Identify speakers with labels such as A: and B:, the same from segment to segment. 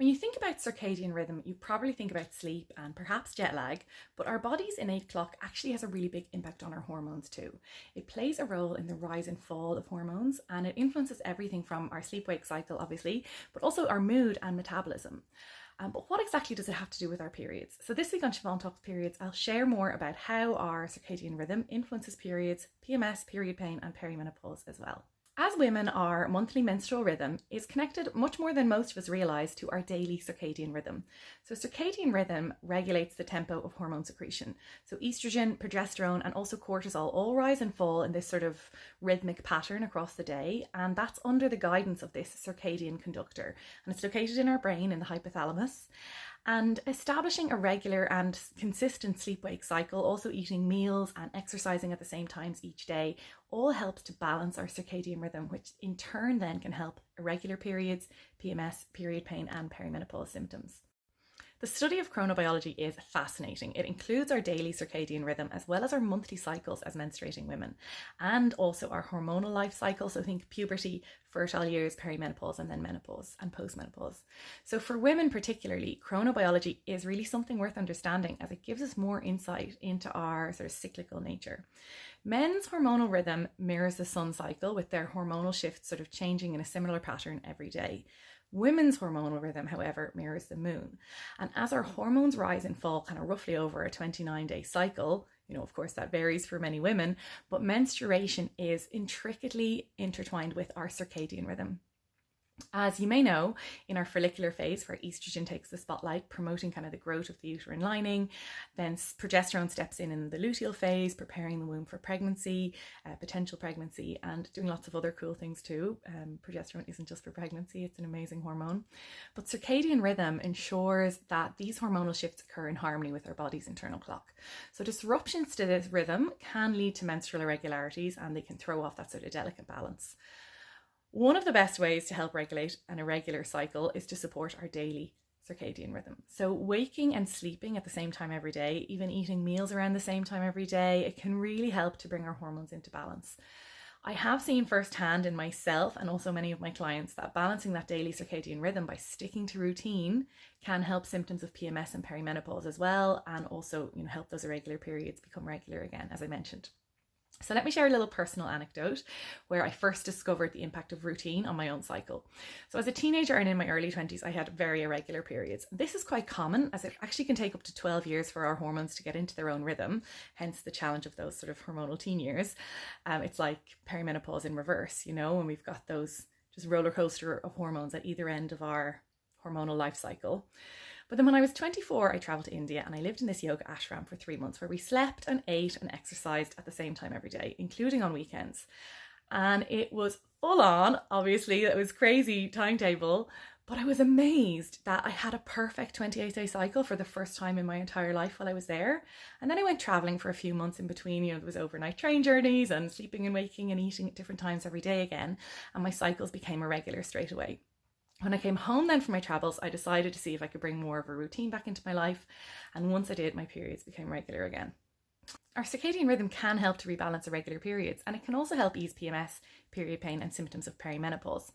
A: When you think about circadian rhythm, you probably think about sleep and perhaps jet lag, but our body's innate clock actually has a really big impact on our hormones too. It plays a role in the rise and fall of hormones, and it influences everything from our sleep-wake cycle, obviously, but also our mood and metabolism. But what exactly does it have to do with our periods? So this week on Siobhán Talks Periods, I'll share more about how our circadian rhythm influences periods, PMS, period pain, and perimenopause as well. As women, our monthly menstrual rhythm is connected much more than most of us realise to our daily circadian rhythm. So circadian rhythm regulates the tempo of hormone secretion. So estrogen, progesterone, and also cortisol all rise and fall in this sort of rhythmic pattern across the day, and that's under the guidance of this circadian conductor. And it's located in our brain in the hypothalamus. And establishing a regular and consistent sleep-wake cycle, also eating meals and exercising at the same times each day, all helps to balance our circadian rhythm, which in turn then can help irregular periods, PMS, period pain, and perimenopause symptoms. The study of chronobiology is fascinating. It includes our daily circadian rhythm as well as our monthly cycles as menstruating women, and also our hormonal life cycle. So think puberty, fertile years, perimenopause, and then menopause and postmenopause. So for women particularly, chronobiology is really something worth understanding as it gives us more insight into our sort of cyclical nature. Men's hormonal rhythm mirrors the sun cycle, with their hormonal shifts sort of changing in a similar pattern every day. Women's hormonal rhythm, however, mirrors the moon. And as our hormones rise and fall kind of roughly over a 29-day cycle, of course that varies for many women, but menstruation is intricately intertwined with our circadian rhythm. As you may know, in our follicular phase, where estrogen takes the spotlight, promoting kind of the growth of the uterine lining, then progesterone steps in the luteal phase, preparing the womb for pregnancy, potential pregnancy, and doing lots of other cool things too. Progesterone isn't just for pregnancy, it's an amazing hormone. But circadian rhythm ensures that these hormonal shifts occur in harmony with our body's internal clock. So disruptions to this rhythm can lead to menstrual irregularities, and they can throw off that sort of delicate balance. One of the best ways to help regulate an irregular cycle is to support our daily circadian rhythm. So waking and sleeping at the same time every day, even eating meals around the same time every day, it can really help to bring our hormones into balance. I have seen firsthand in myself and also many of my clients that balancing that daily circadian rhythm by sticking to routine can help symptoms of PMS and perimenopause as well, and also help those irregular periods become regular again, as I mentioned. So let me share a little personal anecdote where I first discovered the impact of routine on my own cycle. So as a teenager and in my early 20s, I had very irregular periods. This is quite common, as it actually can take up to 12 years for our hormones to get into their own rhythm, hence the challenge of those sort of hormonal teen years. It's like perimenopause in reverse, when we've got those just roller coaster of hormones at either end of our hormonal life cycle. But then when I was 24, I traveled to India and I lived in this yoga ashram for 3 months where we slept and ate and exercised at the same time every day, including on weekends. And it was full on, obviously, it was crazy timetable, but I was amazed that I had a perfect 28-day cycle for the first time in my entire life while I was there. And then I went traveling for a few months in between. There was overnight train journeys and sleeping and waking and eating at different times every day again. And my cycles became irregular straight away. When I came home then from my travels, I decided to see if I could bring more of a routine back into my life. And once I did, my periods became regular again. Our circadian rhythm can help to rebalance irregular periods, and it can also help ease PMS, period pain, and symptoms of perimenopause.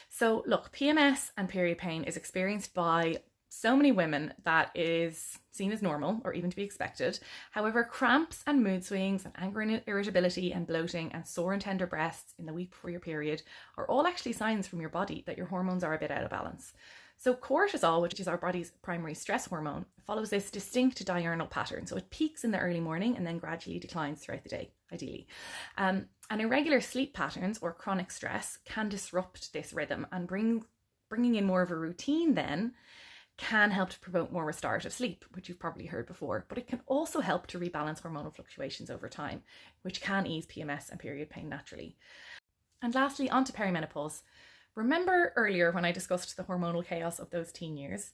A: So look, PMS and period pain is experienced by so many women that is seen as normal or even to be expected. However, cramps and mood swings and anger and irritability and bloating and sore and tender breasts in the week before your period are all actually signs from your body that your hormones are a bit out of balance. So cortisol, which is our body's primary stress hormone, follows this distinct diurnal pattern. So it peaks in the early morning and then gradually declines throughout the day, ideally. And irregular sleep patterns or chronic stress can disrupt this rhythm, and bringing in more of a routine then can help to promote more restorative sleep, which you've probably heard before, but it can also help to rebalance hormonal fluctuations over time, which can ease PMS and period pain naturally. And lastly, on to perimenopause. Remember earlier when I discussed the hormonal chaos of those teen years?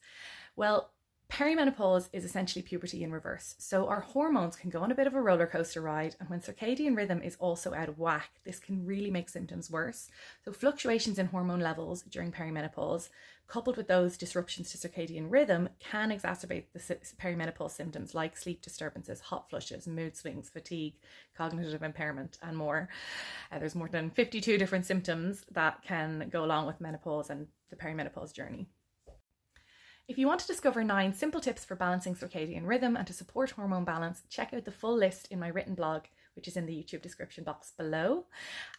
A: Well, perimenopause is essentially puberty in reverse. So our hormones can go on a bit of a roller coaster ride, and when circadian rhythm is also out of whack, this can really make symptoms worse. So fluctuations in hormone levels during perimenopause, coupled with those disruptions to circadian rhythm, can exacerbate the perimenopause symptoms like sleep disturbances, hot flushes, mood swings, fatigue, cognitive impairment, and more. There's more than 52 different symptoms that can go along with menopause and the perimenopause journey. If you want to discover 9 simple tips for balancing circadian rhythm and to support hormone balance, check out the full list in my written blog, which is in the YouTube description box below.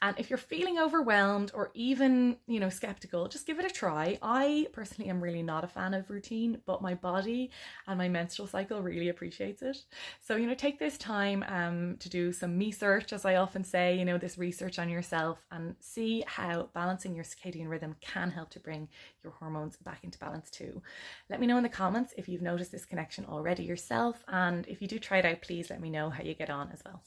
A: And if you're feeling overwhelmed or even, skeptical, just give it a try. I personally am really not a fan of routine, but my body and my menstrual cycle really appreciates it. So, take this time to do some me search, as I often say, this research on yourself, and see how balancing your circadian rhythm can help to bring your hormones back into balance too. Let me know in the comments if you've noticed this connection already yourself. And if you do try it out, please let me know how you get on as well.